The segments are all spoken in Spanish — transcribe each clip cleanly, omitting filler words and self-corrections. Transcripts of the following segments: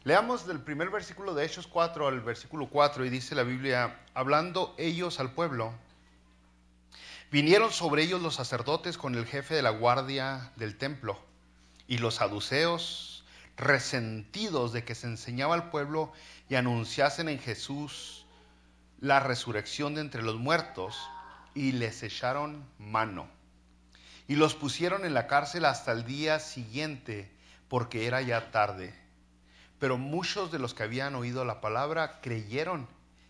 Leamos del primer versículo de Hechos 4 al versículo 4 y dice la Biblia, hablando ellos al pueblo, vinieron sobre ellos los sacerdotes con el jefe de la guardia del templo y los saduceos, resentidos de que se enseñaba al pueblo y anunciasen en Jesús la resurrección de entre los muertos, y les echaron mano y los pusieron en la cárcel hasta el día siguiente, porque era ya tarde. Pero muchos de los que habían oído la palabra creyeron,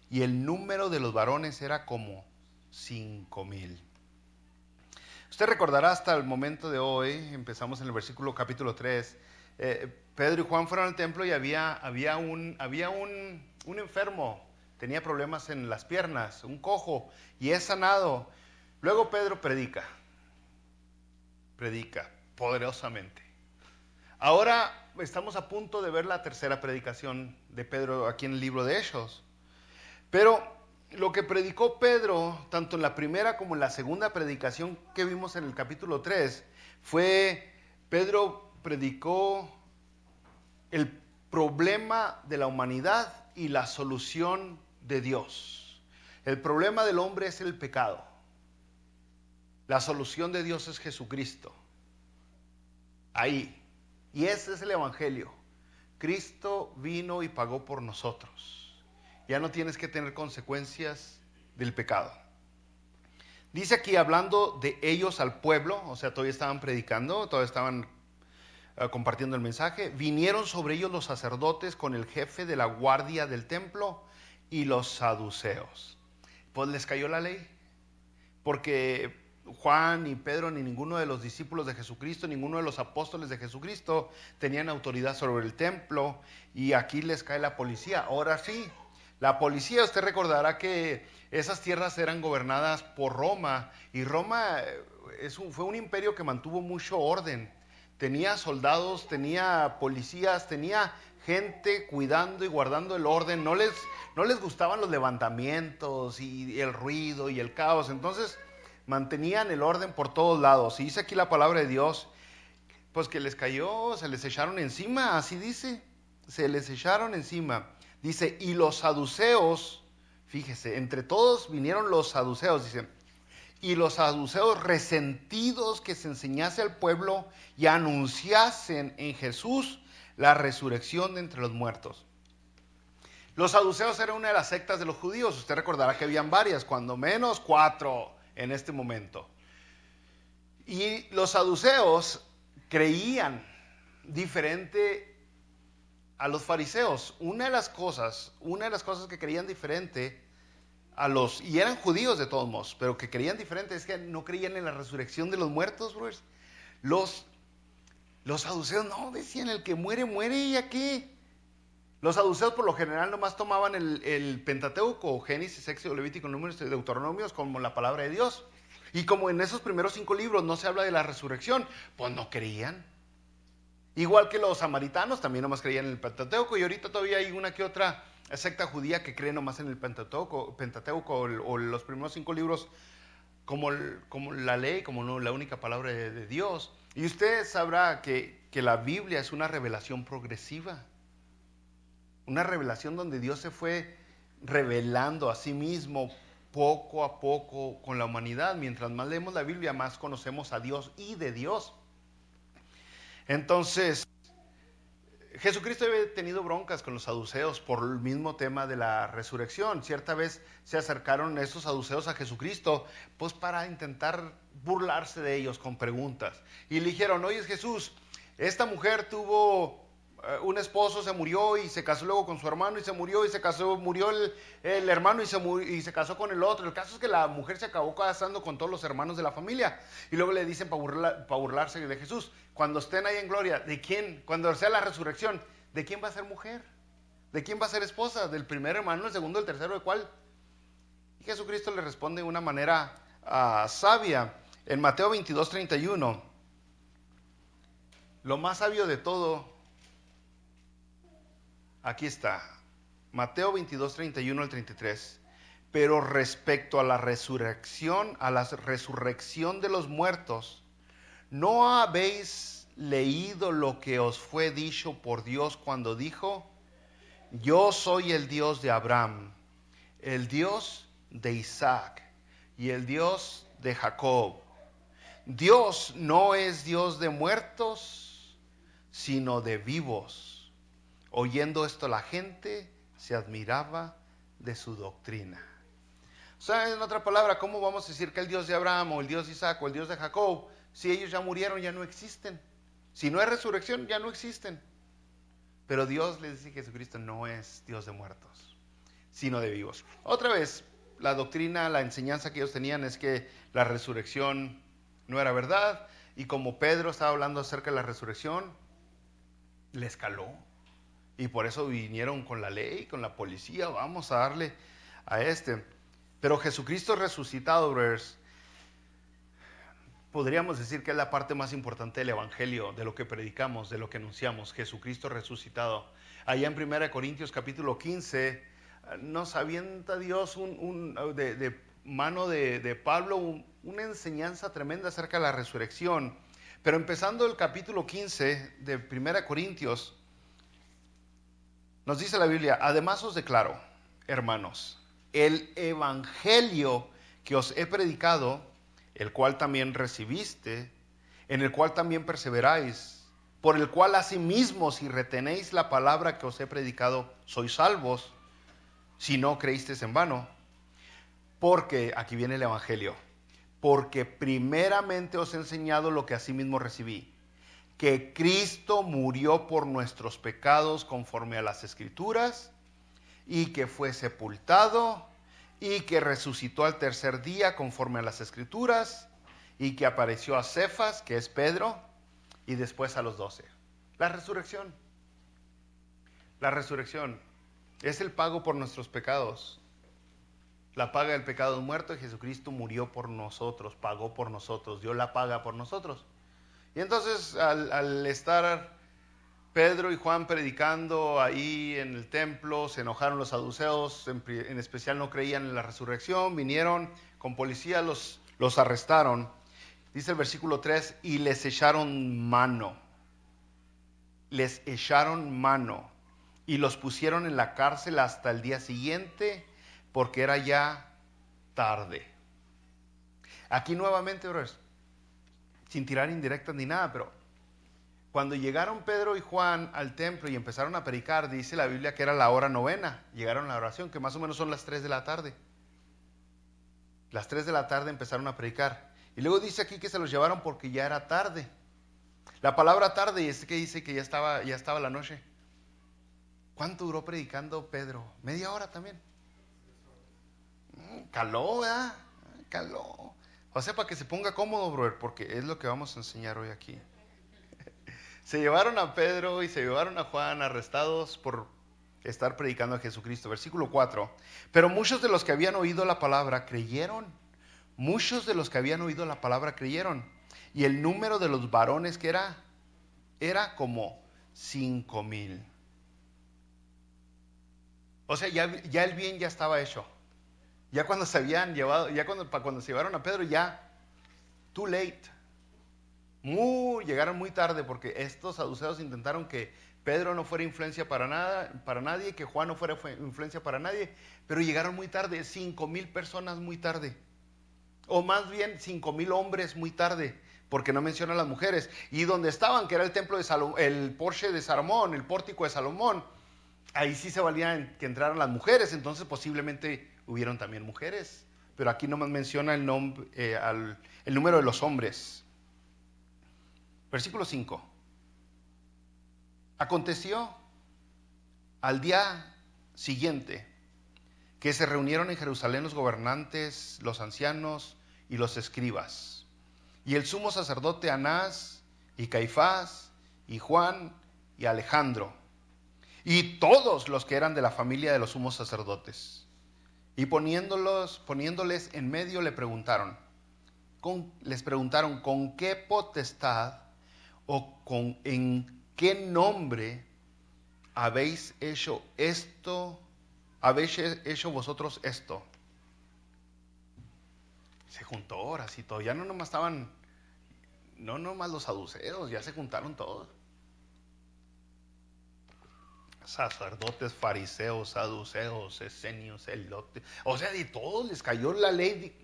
y el número de los varones era como 5,000. Usted recordará hasta el momento de hoy, empezamos en el versículo capítulo 3, Pedro y Juan fueron al templo y había un enfermo, tenía problemas en las piernas, un cojo, y es sanado. Luego Pedro predica poderosamente. Ahora estamos a punto de ver la tercera predicación de Pedro aquí en el libro de Hechos. Pero lo que predicó Pedro, tanto en la primera como en la segunda predicación que vimos en el capítulo 3, Pedro predicó el problema de la humanidad y la solución de Dios. El problema del hombre es el pecado. La solución de Dios es Jesucristo. Ahí. Y ese es el evangelio. Cristo vino y pagó por nosotros. Ya no tienes que tener consecuencias del pecado. Dice aquí, hablando de ellos al pueblo, o sea, todavía estaban predicando, todavía estaban compartiendo el mensaje. Vinieron sobre ellos los sacerdotes con el jefe de la guardia del templo y los saduceos. Pues les cayó la ley, porque Juan, ni Pedro, ni ninguno de los discípulos de Jesucristo, ninguno de los apóstoles de Jesucristo tenían autoridad sobre el templo, y aquí les cae la policía. Ahora sí, la policía, usted recordará que esas tierras eran gobernadas por Roma, y Roma fue un imperio que mantuvo mucho orden. Tenía soldados, tenía policías, tenía gente cuidando y guardando el orden. No les gustaban los levantamientos y el ruido y el caos. Entonces mantenían el orden por todos lados. Y dice aquí la palabra de Dios, pues que les cayó, se les echaron encima, así dice, se les echaron encima. Dice, y los saduceos, fíjese, entre todos vinieron los saduceos, dice, y los saduceos, resentidos que se enseñase al pueblo y anunciasen en Jesús la resurrección de entre los muertos. Los saduceos eran una de las sectas de los judíos. Usted recordará que habían varias, cuando menos 4 en este momento. Y los saduceos creían diferente a los fariseos. Una de las cosas que creían diferente y eran judíos de todos modos, pero que creían diferente, es que no creían en la resurrección de los muertos, brothers. Los saduceos no, decían, el que muere, muere, ¿y a qué? Los saduceos por lo general nomás tomaban el Pentateuco, Génesis, Éxodo, Levítico, Números y Deuteronomios como la palabra de Dios. Y como en esos primeros 5 libros no se habla de la resurrección, pues no creían. Igual que los samaritanos también nomás creían en el Pentateuco, y ahorita todavía hay una que otra secta judía que cree nomás en el Pentateuco o los primeros 5 libros como la ley, como no, la única palabra de Dios. Y usted sabrá que la Biblia es una revelación progresiva, una revelación donde Dios se fue revelando a sí mismo poco a poco con la humanidad. Mientras más leemos la Biblia, más conocemos a Dios y de Dios. Entonces, Jesucristo había tenido broncas con los saduceos por el mismo tema de la resurrección. Cierta vez se acercaron esos saduceos a Jesucristo, pues para intentar burlarse de ellos con preguntas. Y le dijeron, oye Jesús, esta mujer tuvo un esposo, se murió y se casó luego con su hermano y se murió y se casó, murió el hermano y se casó con el otro. El caso es que la mujer se acabó casando con todos los hermanos de la familia. Y luego le dicen para burlarse de Jesús, cuando estén ahí en gloria, ¿de quién? Cuando sea la resurrección, ¿de quién va a ser mujer? ¿De quién va a ser esposa? ¿Del primer hermano, el segundo, el tercero, de cuál? Y Jesucristo le responde de una manera sabia. En Mateo 22:31, lo más sabio de todo, aquí está, Mateo 22:31 al 33. Pero respecto a la resurrección de los muertos, ¿no habéis leído lo que os fue dicho por Dios cuando dijo? yo soy el Dios de Abraham, el Dios de Isaac y el Dios de Jacob. Dios no es Dios de muertos, sino de vivos. Oyendo esto la gente se admiraba de su doctrina. O sea, en otra palabra, ¿cómo vamos a decir que el Dios de Abraham o el Dios de Isaac o el Dios de Jacob, si ellos ya murieron, ya no existen? Si no hay resurrección, ya no existen. Pero Dios les dice que Jesucristo no es Dios de muertos, sino de vivos. Otra vez, la doctrina, la enseñanza que ellos tenían es que la resurrección no era verdad. Y como Pedro estaba hablando acerca de la resurrección, les caló. Y por eso vinieron con la ley, con la policía, vamos a darle a este. Pero Jesucristo resucitado, brothers, podríamos decir que es la parte más importante del Evangelio, de lo que predicamos, de lo que anunciamos, Jesucristo resucitado. Allá en 1 Corintios capítulo 15, nos avienta Dios de mano de Pablo una enseñanza tremenda acerca de la resurrección. Pero empezando el capítulo 15 de 1 Corintios, nos dice la Biblia: además os declaro, hermanos, el evangelio que os he predicado, el cual también recibiste, en el cual también perseveráis, por el cual asimismo, si retenéis la palabra que os he predicado, sois salvos, si no creísteis en vano. Porque, aquí viene el evangelio, porque primeramente os he enseñado lo que asimismo recibí, que Cristo murió por nuestros pecados conforme a las Escrituras, y que fue sepultado, y que resucitó al tercer día conforme a las Escrituras, y que apareció a Cefas, que es Pedro, y después a los 12. La resurrección. La resurrección es el pago por nuestros pecados. La paga del pecado es muerto, y Jesucristo murió por nosotros, pagó por nosotros, dio la paga por nosotros. Y entonces al estar Pedro y Juan predicando ahí en el templo, se enojaron los saduceos, en especial no creían en la resurrección, vinieron con policía, los arrestaron. Dice el versículo 3, y les echaron mano, y los pusieron en la cárcel hasta el día siguiente, porque era ya tarde. Aquí nuevamente, brothers, sin tirar indirectas ni nada, pero cuando llegaron Pedro y Juan al templo y empezaron a predicar, dice la Biblia que era la hora novena. Llegaron a la oración, que más o menos son las 3 de la tarde. Las 3 de la tarde empezaron a predicar. Y luego dice aquí que se los llevaron porque ya era tarde. La palabra tarde, y es que dice que ya estaba la noche. ¿Cuánto duró predicando Pedro? ¿Media hora también? Caló, ¿verdad? Caló. O sea, para que se ponga cómodo, brother, porque es lo que vamos a enseñar hoy aquí. Se llevaron a Pedro y se llevaron a Juan arrestados por estar predicando a Jesucristo. Versículo 4. Pero muchos de los que habían oído la palabra creyeron. Muchos de los que habían oído la palabra creyeron. Y el número de los varones que era como 5,000. O sea, ya el bien ya estaba hecho. Ya cuando se habían llevado, cuando se llevaron a Pedro, ya too late. Llegaron muy tarde, porque estos saduceos intentaron que Pedro no fuera influencia para nadie, que Juan no fuera influencia para nadie, pero llegaron muy tarde, 5,000 personas muy tarde, o más bien 5,000 hombres muy tarde, porque no menciona a las mujeres. Y donde estaban, que era el templo de Salomón, el porche de Salomón, el pórtico de Salomón, ahí sí se valía que entraran las mujeres, entonces posiblemente hubieron también mujeres, pero aquí nomás menciona el número de los hombres. Versículo 5. Aconteció al día siguiente que se reunieron en Jerusalén los gobernantes, los ancianos y los escribas, y el sumo sacerdote Anás, y Caifás, y Juan, y Alejandro, y todos los que eran de la familia de los sumos sacerdotes. Y poniéndoles en medio, les preguntaron, ¿con qué potestad o en qué nombre habéis hecho vosotros esto? Se juntó ahora sí todo, ya no nomás los saduceos, ya se juntaron todos. sacerdotes, fariseos, saduceos, esenios, elotes. O sea, de todos les cayó la ley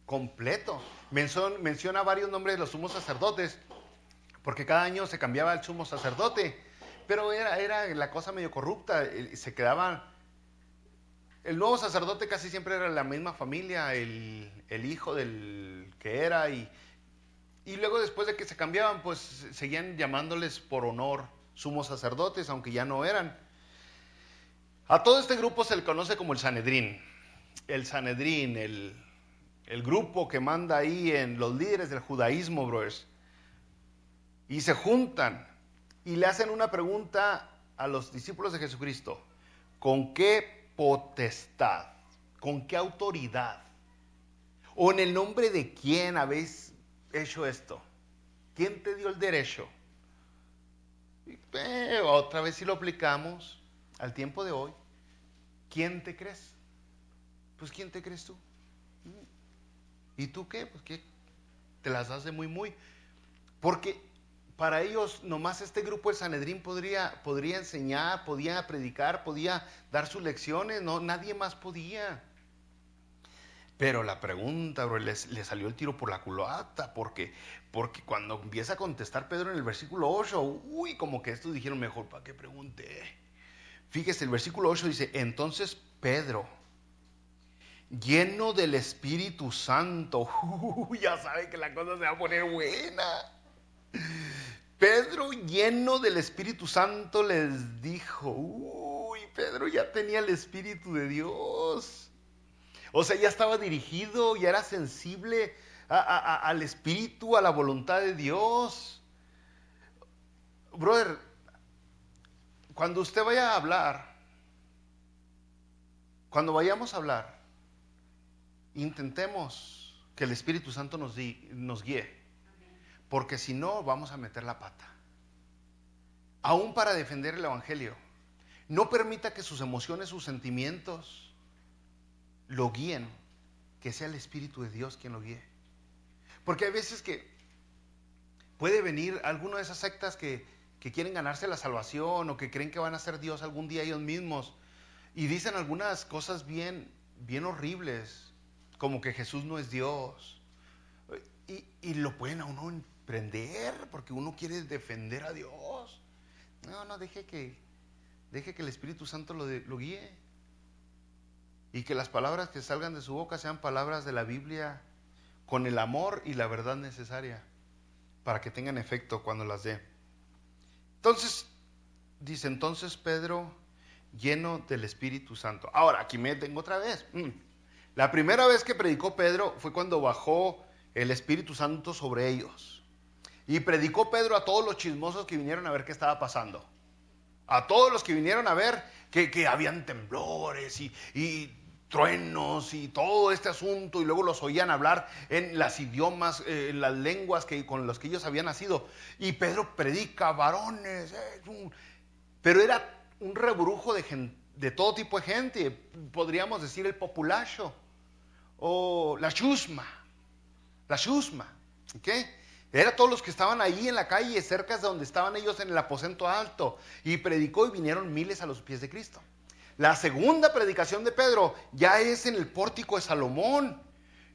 completo. Menciona varios nombres de los sumos sacerdotes, porque cada año se cambiaba el sumo sacerdote. Pero era la cosa medio corrupta. Se quedaba. El nuevo sacerdote casi siempre era la misma familia, el hijo del que era. Y luego, después de que se cambiaban, pues seguían llamándoles por honor sumos sacerdotes, aunque ya no eran. A todo este grupo se le conoce como el Sanedrín. El Sanedrín, el grupo que manda ahí en los líderes del judaísmo, brothers. Y se juntan y le hacen una pregunta a los discípulos de Jesucristo. ¿Con qué potestad? ¿Con qué autoridad? ¿O en el nombre de quién habéis hecho esto? ¿Quién te dio el derecho? Otra vez si lo aplicamos al tiempo de hoy, ¿quién te crees? Pues ¿quién te crees tú? ¿Y tú qué? Pues ¿qué? Te las das de muy. Porque para ellos nomás este grupo del Sanedrín podría enseñar, podía predicar, podía dar sus lecciones, no, nadie más podía. Pero la pregunta, bro, le salió el tiro por la culata, porque cuando empieza a contestar Pedro en el versículo 8, uy, como que estos dijeron, mejor, ¿para qué pregunté? Fíjese, el versículo 8 dice, entonces Pedro, lleno del Espíritu Santo, ya sabe que la cosa se va a poner buena. Pedro, lleno del Espíritu Santo, les dijo, uy, Pedro ya tenía el Espíritu de Dios. O sea, ya estaba dirigido, ya era sensible al Espíritu, a la voluntad de Dios. Brother, cuando usted vaya a hablar, cuando vayamos a hablar, intentemos que el Espíritu Santo nos guíe. Porque si no, vamos a meter la pata. Aún para defender el Evangelio. No permita que sus emociones, sus sentimientos lo guíen, que sea el Espíritu de Dios quien lo guíe. Porque hay veces que puede venir alguna de esas sectas que quieren ganarse la salvación o que creen que van a ser Dios algún día ellos mismos y dicen algunas cosas bien horribles, como que Jesús no es Dios. Y lo pueden a uno emprender porque uno quiere defender a Dios. No, deje que el Espíritu Santo lo guíe. Y que las palabras que salgan de su boca sean palabras de la Biblia con el amor y la verdad necesaria para que tengan efecto cuando las dé. Entonces, dice, entonces Pedro, lleno del Espíritu Santo. Ahora, aquí me detengo otra vez. La primera vez que predicó Pedro fue cuando bajó el Espíritu Santo sobre ellos. Y predicó Pedro a todos los chismosos que vinieron a ver qué estaba pasando. A todos los que vinieron a ver que habían temblores y truenos y todo este asunto, y luego los oían hablar en las idiomas, en las lenguas con los que ellos habían nacido. Y Pedro predica, varones, pero era un rebrujo de todo tipo de gente, podríamos decir el populacho, o la chusma, ¿ok? Era todos los que estaban ahí en la calle, cerca de donde estaban ellos en el aposento alto, y predicó y vinieron miles a los pies de Cristo. La segunda predicación de Pedro ya es en el pórtico de Salomón,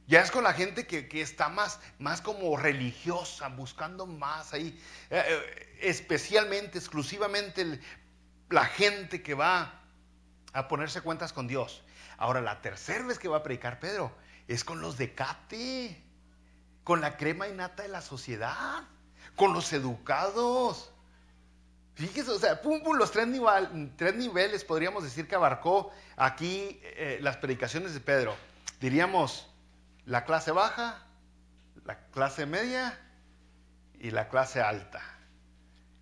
ya es con la gente que está más como religiosa, buscando más ahí, especialmente, exclusivamente la gente que va a ponerse cuentas con Dios. Ahora, la tercera vez que va a predicar Pedro es con los de Cate, con la crema y nata de la sociedad, con los educados. Fíjese, o sea, los tres niveles podríamos decir que abarcó aquí las predicaciones de Pedro. Diríamos la clase baja, la clase media y la clase alta.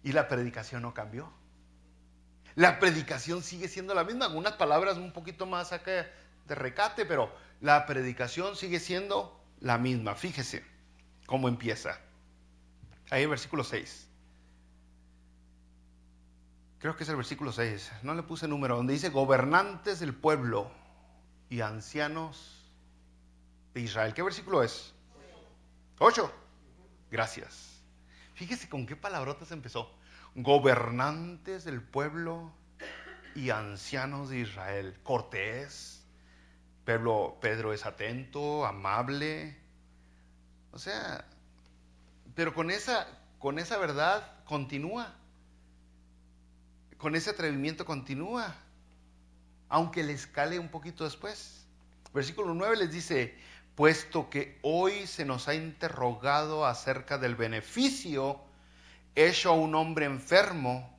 Y la predicación no cambió. La predicación sigue siendo la misma, algunas palabras un poquito más acá de recate, pero la predicación sigue siendo la misma. Fíjese cómo empieza. Ahí el versículo 6. Creo que es el versículo 6. No le puse número. Donde dice gobernantes del pueblo y ancianos de Israel. ¿Qué versículo es? 8. Gracias. Fíjese con qué palabrotas empezó. Gobernantes del pueblo y ancianos de Israel. Cortés, Pedro es atento, amable. O sea, pero con esa verdad continúa. Con ese atrevimiento continúa. Aunque le escale un poquito después. Versículo 9 les dice, puesto que hoy se nos ha interrogado acerca del beneficio hecho a un hombre enfermo,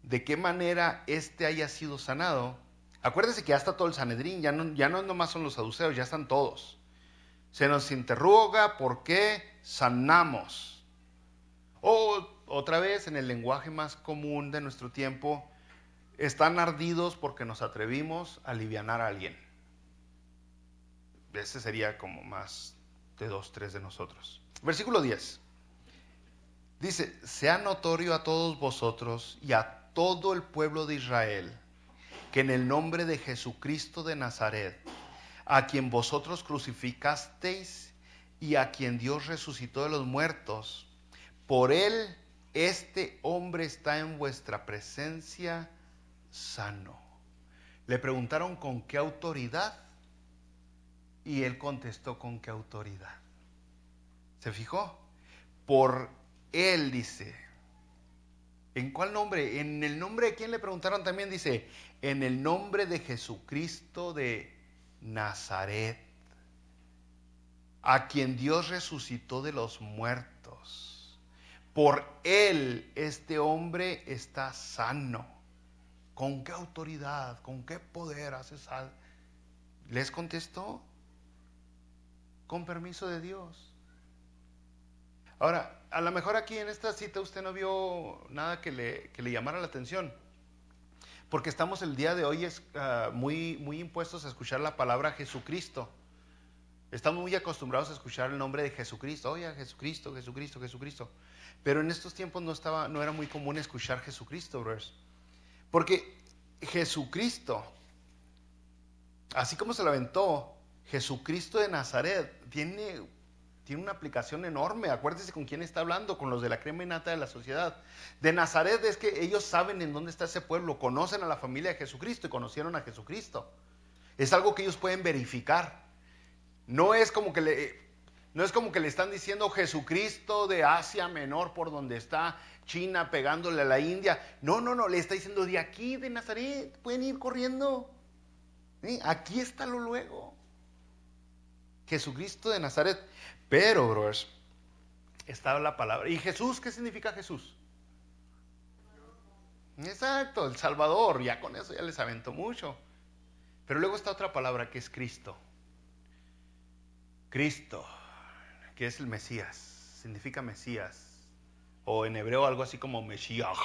de qué manera éste haya sido sanado. Acuérdense que ya está todo el Sanedrín, ya no nomás son los saduceos, ya están todos. Se nos interroga por qué sanamos. O otra vez, en el lenguaje más común de nuestro tiempo, están ardidos porque nos atrevimos a alivianar a alguien. Ese sería como más de 2, 3 de nosotros. Versículo 10. Dice, sea notorio a todos vosotros y a todo el pueblo de Israel, que en el nombre de Jesucristo de Nazaret, a quien vosotros crucificasteis y a quien Dios resucitó de los muertos, por él este hombre está en vuestra presencia sano. Le preguntaron con qué autoridad y él contestó con qué autoridad. ¿Se fijó? Por él, dice. ¿En cuál nombre? ¿En el nombre de quién le preguntaron también? Dice, en el nombre de Jesucristo de Nazaret, a quien Dios resucitó de los muertos. Por él este hombre está sano. ¿Con qué autoridad? ¿Con qué poder hace sal? ¿Les contestó? Con permiso de Dios. Ahora, a lo mejor aquí en esta cita usted no vio nada que le llamara la atención. Porque estamos el día de hoy muy impuestos a escuchar la palabra Jesucristo. Estamos muy acostumbrados a escuchar el nombre de Jesucristo. Oye, Jesucristo, Jesucristo, Jesucristo. Pero en estos tiempos no era muy común escuchar Jesucristo, brothers. Porque Jesucristo, así como se lo aventó, Jesucristo de Nazaret tiene una aplicación enorme. Acuérdese con quién está hablando, con los de la crema y nata de la sociedad. De Nazaret es que ellos saben en dónde está ese pueblo, conocen a la familia de Jesucristo y conocieron a Jesucristo. Es algo que ellos pueden verificar. No es como que le están diciendo Jesucristo de Asia Menor por donde está China pegándole a la India. No, le está diciendo de aquí, de Nazaret, pueden ir corriendo. ¿Sí? Aquí está lo luego. Jesucristo de Nazaret. Pero, brothers, está la palabra. ¿Y Jesús? ¿Qué significa Jesús? Exacto, el Salvador. Ya con eso ya les aventó mucho. Pero luego está otra palabra que es Cristo. Cristo, que es el Mesías, significa Mesías. O en hebreo algo así como Mesías.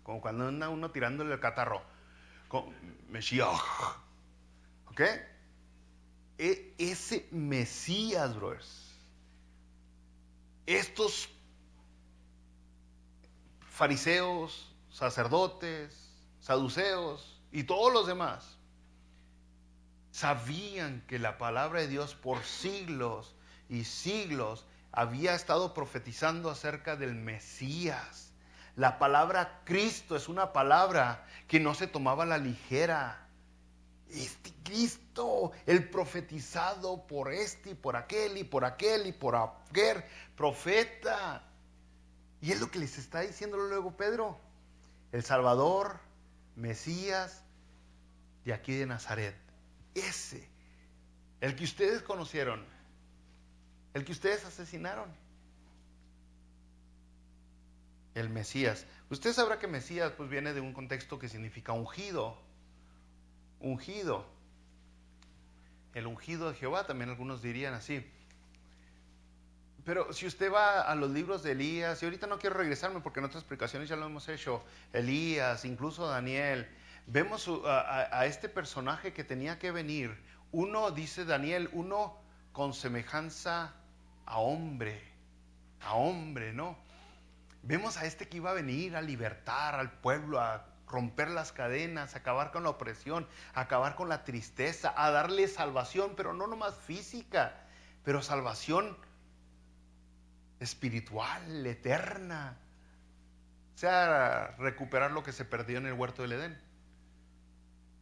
Como cuando anda uno tirándole el catarro. Mesías. ¿Ok? Ese Mesías, brothers. Estos fariseos, sacerdotes, saduceos y todos los demás sabían que la palabra de Dios por siglos y siglos había estado profetizando acerca del Mesías. La palabra Cristo es una palabra que no se tomaba a la ligera. Este Cristo, el profetizado por este y por aquel y por aquel y por aquel profeta. Y es lo que les está diciendo luego Pedro. El Salvador, Mesías, de aquí de Nazaret. Ese, el que ustedes conocieron, el que ustedes asesinaron. El Mesías. Usted sabrá que Mesías pues viene de un contexto que significa ungido. Ungido. El ungido de Jehová, también algunos dirían así. Pero si usted va a los libros de Elías, y ahorita no quiero regresarme porque en otras explicaciones ya lo hemos hecho, Elías, incluso Daniel, vemos a este personaje que tenía que venir. Uno, dice Daniel, uno con semejanza a hombre, ¿no? Vemos a este que iba a venir a libertar al pueblo, a romper las cadenas, a acabar con la opresión, a acabar con la tristeza, a darle salvación, pero no nomás física, pero salvación espiritual, eterna, sea recuperar lo que se perdió en el huerto del Edén.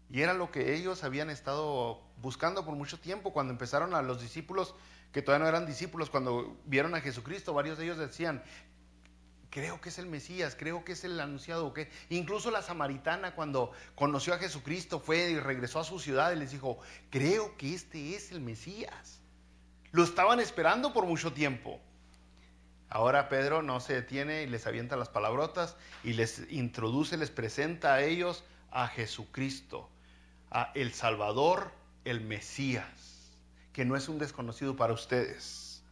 Y era lo que ellos habían estado buscando por mucho tiempo. Cuando empezaron a los discípulos, que todavía no eran discípulos, cuando vieron a Jesucristo, varios de ellos decían, creo que es el Mesías, creo que es el anunciado. ¿Qué? Incluso la samaritana, cuando conoció a Jesucristo, fue y regresó a su ciudad y les dijo, creo que este es el Mesías. Lo estaban esperando por mucho tiempo. Ahora Pedro no se detiene y les avienta las palabrotas y les introduce, les presenta a ellos a Jesucristo, a el Salvador, el Mesías, que no es un desconocido para ustedes.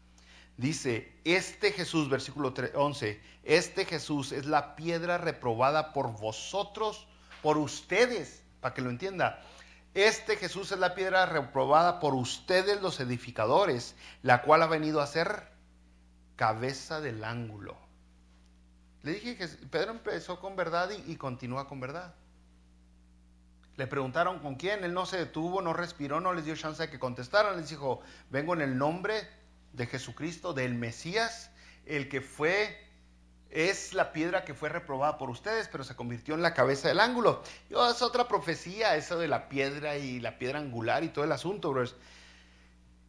Dice, este Jesús, versículo 11, este Jesús es la piedra reprobada por vosotros, por ustedes, para que lo entienda. Este Jesús es la piedra reprobada por ustedes los edificadores, la cual ha venido a ser cabeza del ángulo. Le dije que Pedro empezó con verdad y continúa con verdad. Le preguntaron con quién, él no se detuvo, no respiró, no les dio chance de que contestaran. Les dijo, vengo en el nombre de Jesucristo, del Mesías, el que es la piedra que fue reprobada por ustedes, pero se convirtió en la cabeza del ángulo. Es otra profecía, eso de la piedra y la piedra angular y todo el asunto, bros.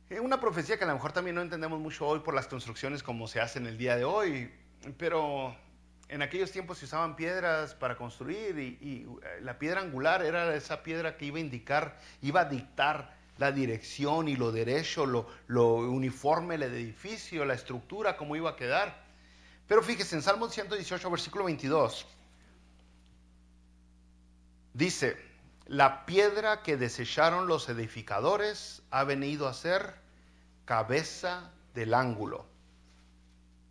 Es una profecía que a lo mejor también no entendemos mucho hoy por las construcciones como se hacen el día de hoy, pero en aquellos tiempos se usaban piedras para construir y la piedra angular era esa piedra que iba a indicar, iba a dictar la dirección y lo derecho, lo uniforme del edificio, la estructura, cómo iba a quedar. Pero fíjese, en Salmo 118, versículo 22, dice, la piedra que desecharon los edificadores ha venido a ser cabeza del ángulo.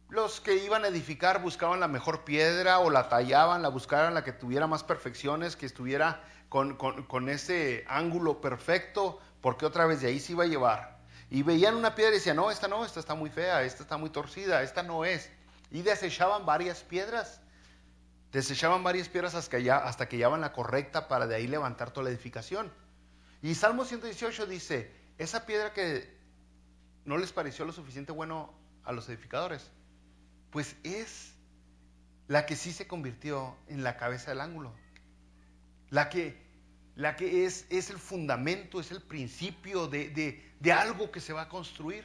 Los que iban a edificar buscaban la mejor piedra o la tallaban, la buscaban la que tuviera más perfecciones, que estuviera con ese ángulo perfecto, porque otra vez de ahí se iba a llevar. Y veían una piedra y decían, no, esta está muy fea, esta está muy torcida, esta no es. Y desechaban varias piedras. Desechaban varias piedras hasta que llevaban la correcta para de ahí levantar toda la edificación. Y Salmo 118 dice, esa piedra que no les pareció lo suficiente bueno a los edificadores, pues es la que sí se convirtió en la cabeza del ángulo. La que es el fundamento, es el principio de algo que se va a construir.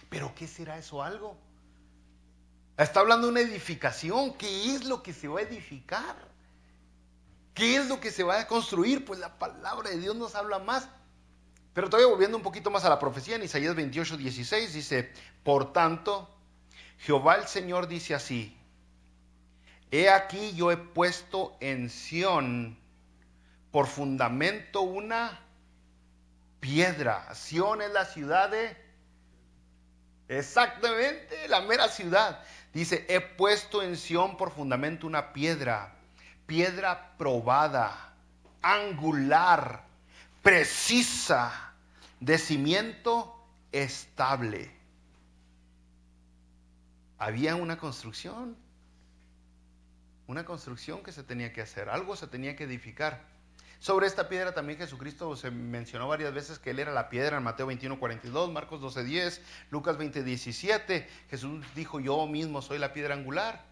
Pero ¿qué será eso algo? Está hablando de una edificación. ¿Qué es lo que se va a edificar? ¿Qué es lo que se va a construir? Pues la palabra de Dios nos habla más. Pero todavía volviendo un poquito más a la profecía, en Isaías 28, 16 dice, por tanto, Jehová el Señor dice así, he aquí yo he puesto en Sión por fundamento una piedra. Sión es la ciudad exactamente, la mera ciudad. Dice, he puesto en Sión por fundamento una piedra, piedra probada, angular, precisa, de cimiento estable. Había una construcción que se tenía que hacer, algo se tenía que edificar. Sobre esta piedra también Jesucristo se mencionó varias veces que Él era la piedra en Mateo 21:42, Marcos 12:10, Lucas 20:17. Jesús dijo, yo mismo soy la piedra angular.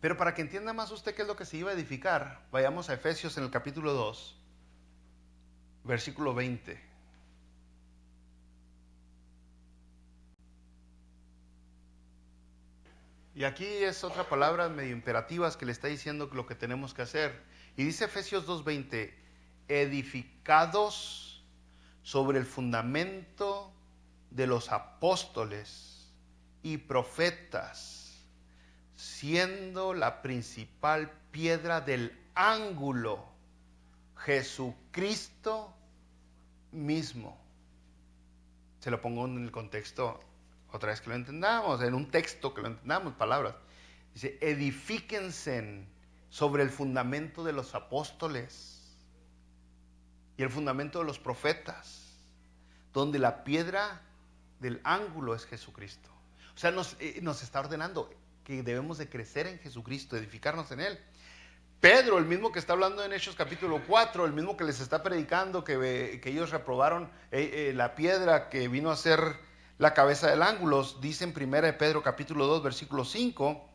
Pero para que entienda más usted qué es lo que se iba a edificar, vayamos a Efesios en el capítulo 2, versículo 20. Y aquí es otra palabra medio imperativas que le está diciendo lo que tenemos que hacer. Y dice Efesios 2:20, edificados sobre el fundamento de los apóstoles y profetas, siendo la principal piedra del ángulo Jesucristo mismo. Se lo pongo en el contexto otra vez que lo entendamos, en un texto que lo entendamos, palabras. Dice, edifíquense sobre el fundamento de los apóstoles y el fundamento de los profetas, donde la piedra del ángulo es Jesucristo. O sea, nos está ordenando que debemos de crecer en Jesucristo, edificarnos en Él. Pedro, el mismo que está hablando en Hechos capítulo 4, el mismo que les está predicando que ellos reprobaron la piedra que vino a ser la cabeza del ángulo, dice en 1 Pedro capítulo 2, versículo 5,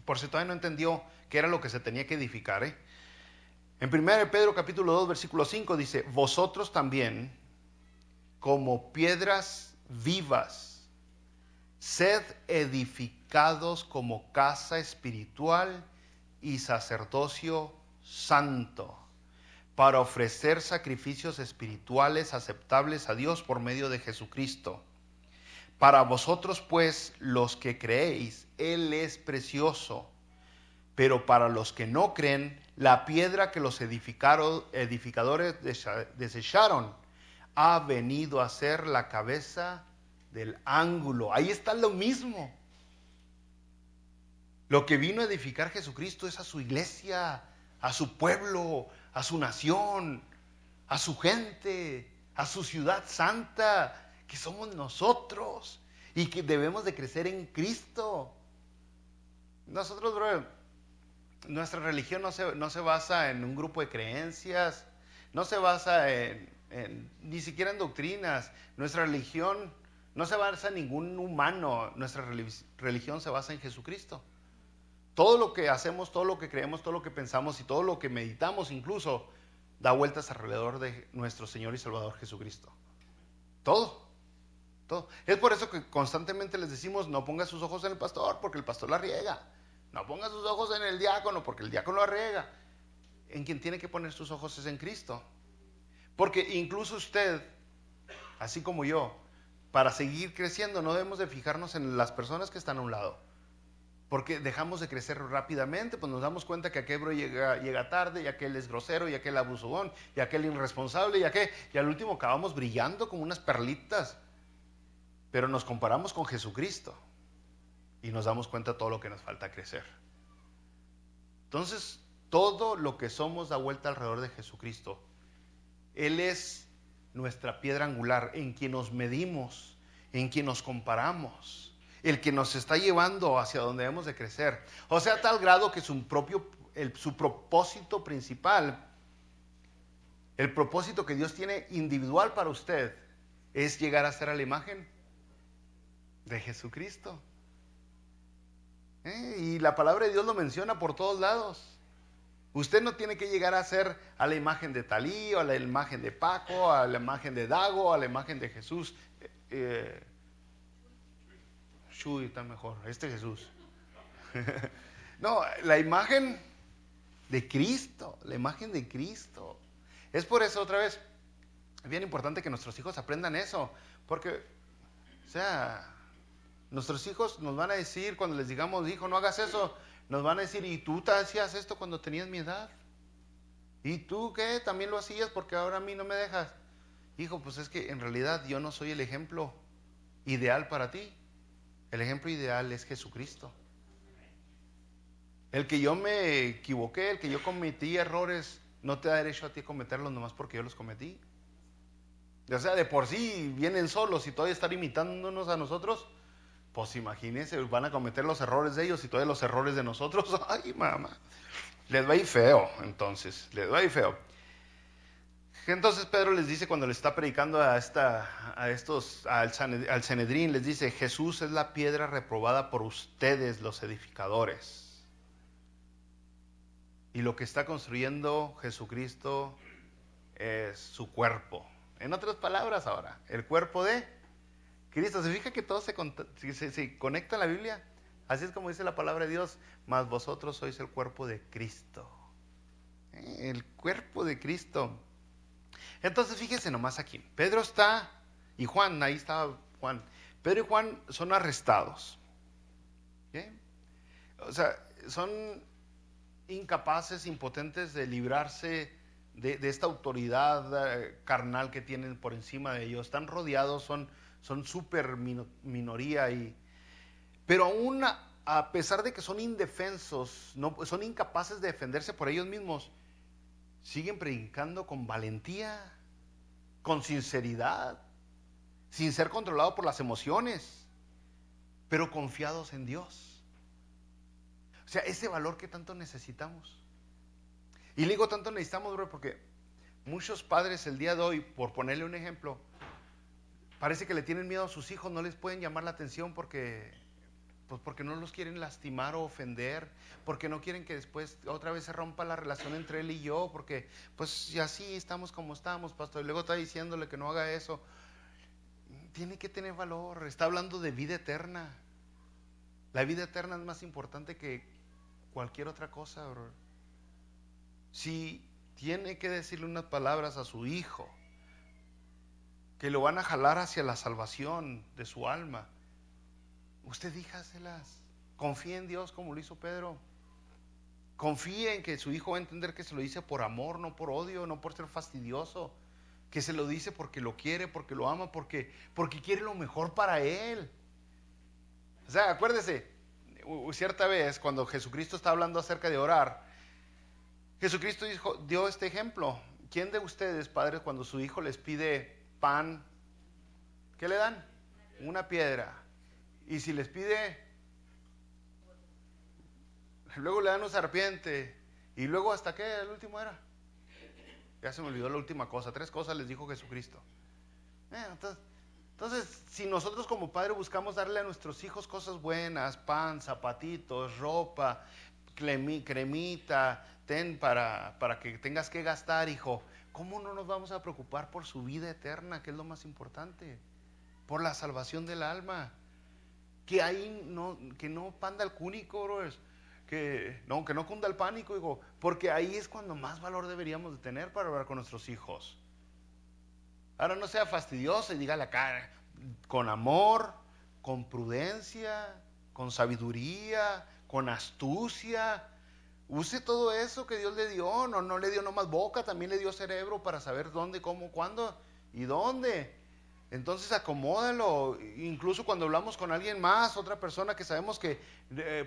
por si todavía no entendió qué era lo que se tenía que edificar. En 1 Pedro capítulo 2, versículo 5 dice, vosotros también, como piedras vivas, sed edificados como casa espiritual y sacerdocio santo, para ofrecer sacrificios espirituales aceptables a Dios por medio de Jesucristo. Para vosotros, pues, los que creéis, Él es precioso, pero para los que no creen, la piedra que los edificadores desecharon ha venido a ser la cabeza del ángulo. Ahí está lo mismo. Lo que vino a edificar Jesucristo es a su iglesia, a su pueblo, a su nación, a su gente, a su ciudad santa, que somos nosotros y que debemos de crecer en Cristo. Nosotros, bro, nuestra religión no se basa en un grupo de creencias, no se basa ni siquiera en doctrinas. Nuestra religión no se basa en ningún humano, nuestra religión se basa en Jesucristo. Todo lo que hacemos, todo lo que creemos, todo lo que pensamos y todo lo que meditamos incluso, da vueltas alrededor de nuestro Señor y Salvador Jesucristo. Todo. Es por eso que constantemente les decimos, no ponga sus ojos en el pastor, porque el pastor la riega. No ponga sus ojos en el diácono, porque el diácono la riega. En quien tiene que poner sus ojos es en Cristo. Porque incluso usted, así como yo, para seguir creciendo no debemos de fijarnos en las personas que están a un lado. Porque dejamos de crecer rápidamente, pues nos damos cuenta que aquel bro llega tarde, y aquel es grosero, y aquel abusón, y aquel irresponsable, y al último acabamos brillando como unas perlitas. Pero nos comparamos con Jesucristo y nos damos cuenta de todo lo que nos falta crecer. Entonces, todo lo que somos da vuelta alrededor de Jesucristo. Él es nuestra piedra angular, en quien nos medimos, en quien nos comparamos, el que nos está llevando hacia donde debemos de crecer. O sea, a tal grado que su propósito principal, el propósito que Dios tiene individual para usted, es llegar a ser a la imagen de Jesucristo. Y la palabra de Dios lo menciona por todos lados. Usted no tiene que llegar a ser a la imagen de Talí, o a la imagen de Paco, a la imagen de Dago, a la imagen de Jesús. Chuy está mejor, Jesús. No, la imagen de Cristo, la imagen de Cristo. Es por eso, otra vez, es bien importante que nuestros hijos aprendan eso, porque, o sea, nuestros hijos nos van a decir, cuando les digamos, hijo, no hagas eso, nos van a decir, ¿y tú te hacías esto cuando tenías mi edad? ¿Y tú qué? ¿También lo hacías porque ahora a mí no me dejas? Hijo, pues es que en realidad yo no soy el ejemplo ideal para ti. El ejemplo ideal es Jesucristo. El que yo me equivoqué, el que yo cometí errores, no te da derecho a ti a cometerlos nomás porque yo los cometí. O sea, de por sí vienen solos y todavía están imitándonos a nosotros. Pues imagínense, van a cometer los errores de ellos y todavía los errores de nosotros. Ay, mamá. Les va a ir feo, entonces. Les va a ir feo. Entonces Pedro les dice, cuando le está predicando al Sanedrín, les dice, Jesús es la piedra reprobada por ustedes, los edificadores. Y lo que está construyendo Jesucristo es su cuerpo. En otras palabras ahora, el cuerpo de Cristo. ¿Se fija que todo se conecta en la Biblia? Así es como dice la palabra de Dios, mas vosotros sois el cuerpo de Cristo. El cuerpo de Cristo. Entonces fíjense nomás aquí, Pedro está, y Juan, ahí estaba Juan. Pedro y Juan son arrestados. ¿Okay? O sea, son incapaces, impotentes de librarse de esta autoridad carnal que tienen por encima de ellos. Están rodeados, son súper minoría, pero aún a pesar de que son indefensos, son incapaces de defenderse por ellos mismos, siguen predicando con valentía, con sinceridad, sin ser controlados por las emociones, pero confiados en Dios. O sea, ese valor que tanto necesitamos. Y le digo tanto necesitamos, bro, porque muchos padres el día de hoy, por ponerle un ejemplo, parece que le tienen miedo a sus hijos, no les pueden llamar la atención porque Pues porque no los quieren lastimar o ofender, porque no quieren que después otra vez se rompa la relación entre él y yo, porque pues ya sí estamos como estamos, pastor, y luego está diciéndole que no haga eso. Tiene que tener valor, está hablando de vida eterna. La vida eterna es más importante que cualquier otra cosa, bro. Si tiene que decirle unas palabras a su hijo que lo van a jalar hacia la salvación de su alma, usted díjaselas. Confíe en Dios como lo hizo Pedro. Confíe en que su hijo va a entender que se lo dice por amor, no por odio, no por ser fastidioso. Que se lo dice porque lo quiere, porque lo ama, porque quiere lo mejor para él. O sea, acuérdese, cierta vez cuando Jesucristo está hablando acerca de orar, Jesucristo dio este ejemplo. ¿Quién de ustedes, padres, cuando su hijo les pide pan, qué le dan? Una piedra. Y si les pide, luego le dan una serpiente. Y luego, ¿hasta qué? El último era. Ya se me olvidó la última cosa. 3 cosas les dijo Jesucristo. Entonces, si nosotros como padres buscamos darle a nuestros hijos cosas buenas, pan, zapatitos, ropa, cremita, para que tengas que gastar, hijo, ¿cómo no nos vamos a preocupar por su vida eterna, que es lo más importante? Por la salvación del alma. Que ahí que no panda el cúnico, brothers. Que no cunda el pánico, hijo, porque ahí es cuando más valor deberíamos de tener para hablar con nuestros hijos. Ahora no sea fastidioso y dígale acá, con amor, con prudencia, con sabiduría, con astucia. Use todo eso que Dios le dio. No le dio nomás boca, también le dio cerebro para saber dónde, cómo, cuándo y dónde. Entonces acomódalo, incluso cuando hablamos con alguien más, otra persona que sabemos que,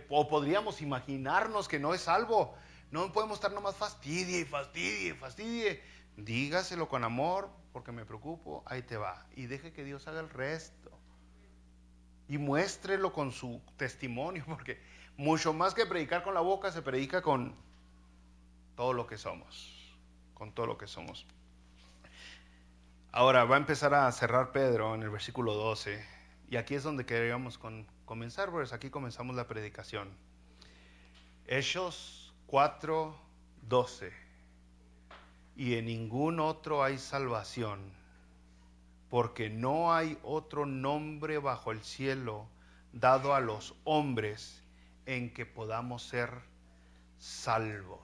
o podríamos imaginarnos que no es salvo, no podemos estar nomás fastidie. Dígaselo con amor, porque me preocupo, ahí te va. Y deje que Dios haga el resto. Y muéstrelo con su testimonio, porque mucho más que predicar con la boca, se predica con todo lo que somos. Con todo lo que somos. Ahora va a empezar a cerrar Pedro en el versículo 12. Y aquí es donde queríamos comenzar, pues aquí comenzamos la predicación. Hechos 4:12. Y en ningún otro hay salvación, porque no hay otro nombre bajo el cielo dado a los hombres en que podamos ser salvos.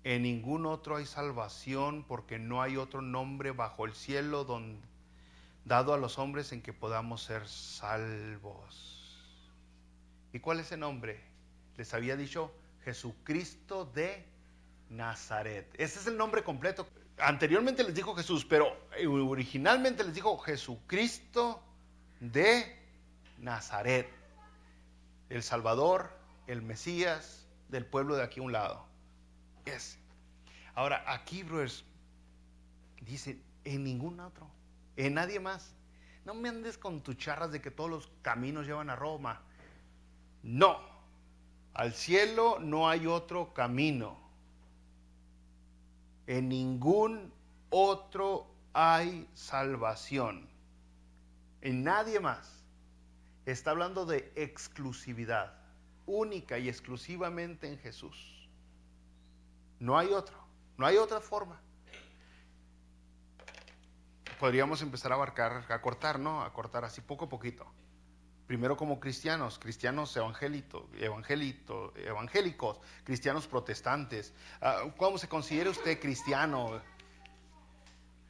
En ningún otro hay salvación, porque no hay otro nombre bajo el cielo dado a los hombres en que podamos ser salvos. ¿Y cuál es ese nombre? Les había dicho Jesucristo de Nazaret. Ese es el nombre completo. Anteriormente les dijo Jesús, pero originalmente les dijo Jesucristo de Nazaret. El Salvador, el Mesías del pueblo de aquí a un lado. Ahora, aquí, brothers, dice, en ningún otro, en nadie más. No me andes con tus charras de que todos los caminos llevan a Roma. No, al cielo no hay otro camino. En ningún otro hay salvación. En nadie más. Está hablando de exclusividad, única y exclusivamente en Jesús. No hay otro, no hay otra forma. Podríamos empezar a cortar, ¿no? A cortar así poco a poquito. Primero como cristianos evangélicos, cristianos protestantes. ¿Cómo se considera usted cristiano?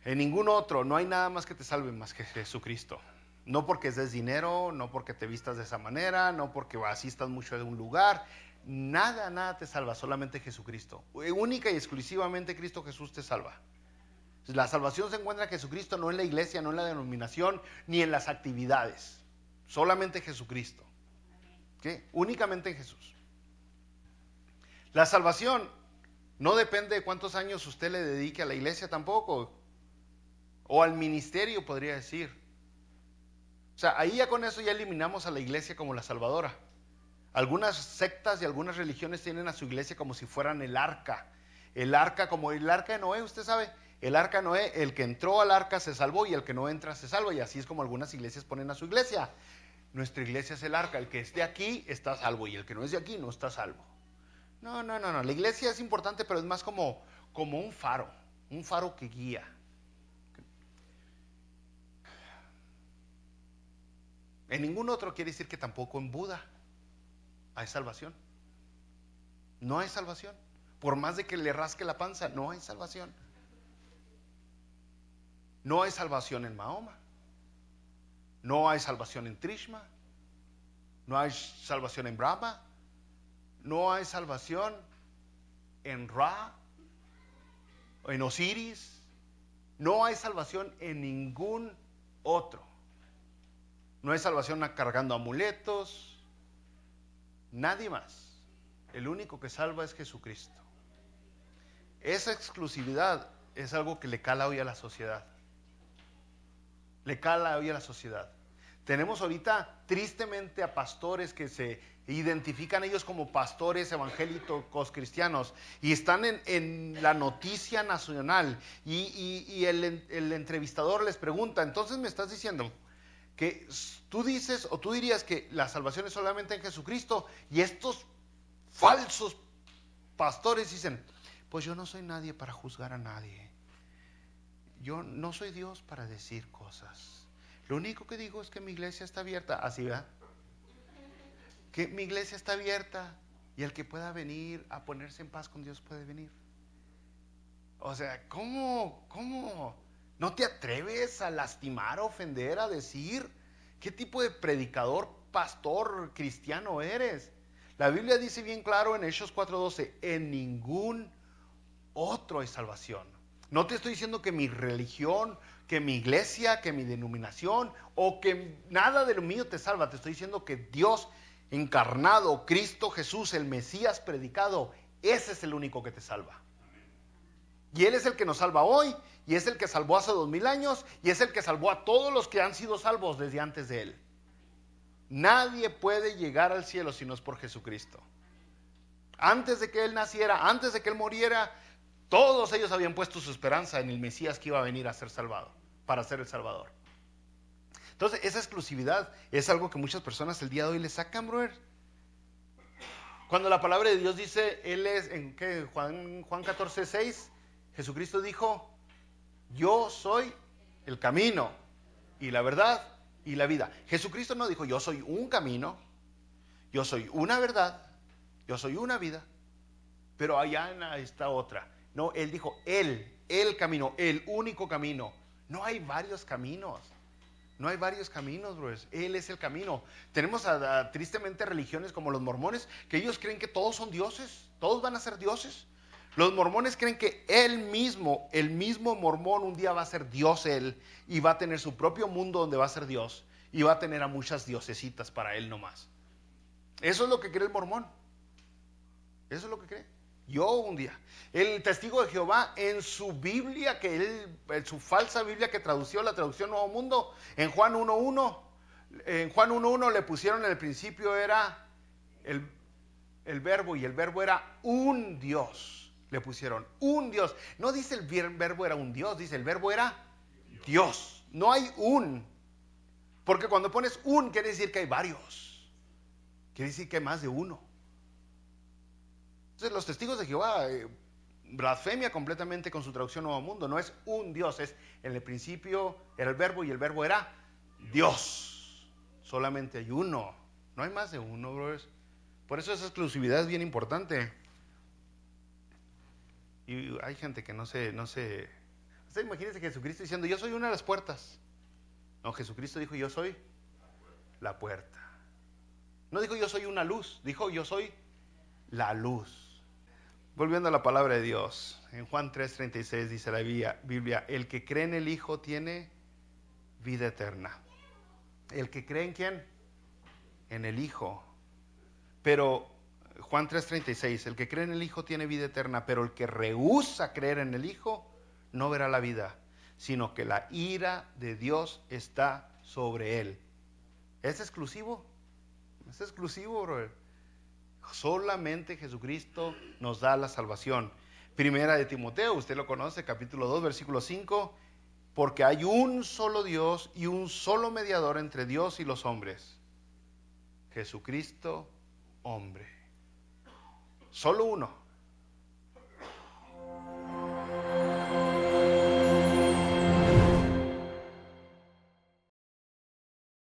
En ningún otro, no hay nada más que te salve más que Jesucristo. No porque des dinero, no porque te vistas de esa manera, no porque asistas mucho de un lugar. Nada te salva, solamente Jesucristo. Única y exclusivamente Cristo Jesús te salva. La salvación se encuentra en Jesucristo, no en la iglesia, no en la denominación, ni en las actividades. Solamente Jesucristo. ¿Okay? Únicamente en Jesús. La salvación no depende de cuántos años usted le dedique a la iglesia tampoco. O al ministerio, podría decir. O sea, ahí ya con eso ya eliminamos a la iglesia como la salvadora. Algunas sectas y algunas religiones tienen a su iglesia como si fueran el arca. El arca, como el arca de Noé, usted sabe. El arca de Noé, el que entró al arca se salvó y el que no entra se salva. Y así es como algunas iglesias ponen a su iglesia. nuestra iglesia es el arca, el que esté aquí está salvo y el que no es de aquí no está salvo. No, la iglesia es importante, pero es más como un faro que guía. En ningún otro quiere decir que tampoco en Buda hay salvación. No hay salvación. Por más de que le rasque la panza, no hay salvación. No hay salvación en Mahoma. No hay salvación en Trishma. No hay salvación en Brahma. No hay salvación en Ra, en Osiris. No hay salvación en ningún otro. No hay salvación cargando amuletos. Nadie más. El único que salva es Jesucristo. Esa exclusividad es algo que le cala hoy a la sociedad. Le cala hoy a la sociedad. Tenemos ahorita tristemente a pastores que se identifican ellos como pastores evangélicos cristianos y están en la noticia nacional y el entrevistador les pregunta, entonces me estás diciendo que tú dices o tú dirías que la salvación es solamente en Jesucristo, y estos falsos pastores dicen, pues yo no soy nadie para juzgar a nadie, yo no soy Dios para decir cosas, lo único que digo es que mi iglesia está abierta, así va, que mi iglesia está abierta y el que pueda venir a ponerse en paz con Dios puede venir. O sea, ¿cómo? ¿No te atreves a lastimar, a ofender, a decir? ¿Qué tipo de predicador, pastor cristiano eres? La Biblia dice bien claro en Hechos 4:12, en ningún otro hay salvación. No te estoy diciendo que mi religión, que mi iglesia, que mi denominación o que nada de lo mío te salva. Te estoy diciendo que Dios encarnado, Cristo Jesús, el Mesías predicado, ese es el único que te salva. Y Él es el que nos salva hoy, y es el que salvó hace 2000 años, y es el que salvó a todos los que han sido salvos desde antes de Él. Nadie puede llegar al cielo si no es por Jesucristo. Antes de que Él naciera, antes de que Él muriera, todos ellos habían puesto su esperanza en el Mesías que iba a venir a ser salvado, para ser el Salvador. Entonces, esa exclusividad es algo que muchas personas el día de hoy le sacan, brother. Cuando la palabra de Dios dice, Él es, ¿en qué? Juan 14:6, Jesucristo dijo, yo soy el camino y la verdad y la vida. Jesucristo no dijo, yo soy un camino, yo soy una verdad, yo soy una vida, pero allá está otra. No, Él dijo, el camino, el único camino. No hay varios caminos. No hay varios caminos, brothers. Él es el camino. Tenemos tristemente religiones como los mormones, que ellos creen que todos son dioses, todos van a ser dioses. Los mormones creen que el mismo mormón un día va a ser Dios él, y va a tener su propio mundo donde va a ser Dios, y va a tener a muchas diosesitas para él nomás. Eso es lo que cree el mormón. Eso es lo que cree. Yo un día, el testigo de Jehová en su Biblia, en su falsa Biblia que tradució, la traducción Nuevo Mundo, en Juan 1:1 le pusieron en el principio era el verbo, y el verbo era un Dios. Le pusieron un Dios. No dice el verbo era un Dios, dice el verbo era Dios. No hay un. Porque cuando pones un quiere decir que hay varios. Quiere decir que hay más de uno. Entonces los testigos de Jehová blasfemia completamente con su traducción Nuevo Mundo. No es un Dios, es en el principio era el verbo y el verbo era Dios. Solamente hay uno, no hay más de uno, brothers. Por eso esa exclusividad es bien importante. Y hay gente que no se... Usted imagínese Jesucristo diciendo, yo soy una de las puertas. No, Jesucristo dijo, yo soy la puerta. No dijo, yo soy una luz, dijo, yo soy la luz. Volviendo a la palabra de Dios, en Juan 3:36 dice la Biblia, el que cree en el Hijo tiene vida eterna. ¿El que cree en quién? En el Hijo. Pero Juan 3:36, el que cree en el Hijo tiene vida eterna, pero el que rehúsa creer en el Hijo no verá la vida, sino que la ira de Dios está sobre él. ¿Es exclusivo? Es exclusivo, brother. Solamente Jesucristo nos da la salvación. Primera de Timoteo, usted lo conoce, capítulo 2, versículo 5. Porque hay un solo Dios y un solo mediador entre Dios y los hombres. Jesucristo, hombre. Solo uno.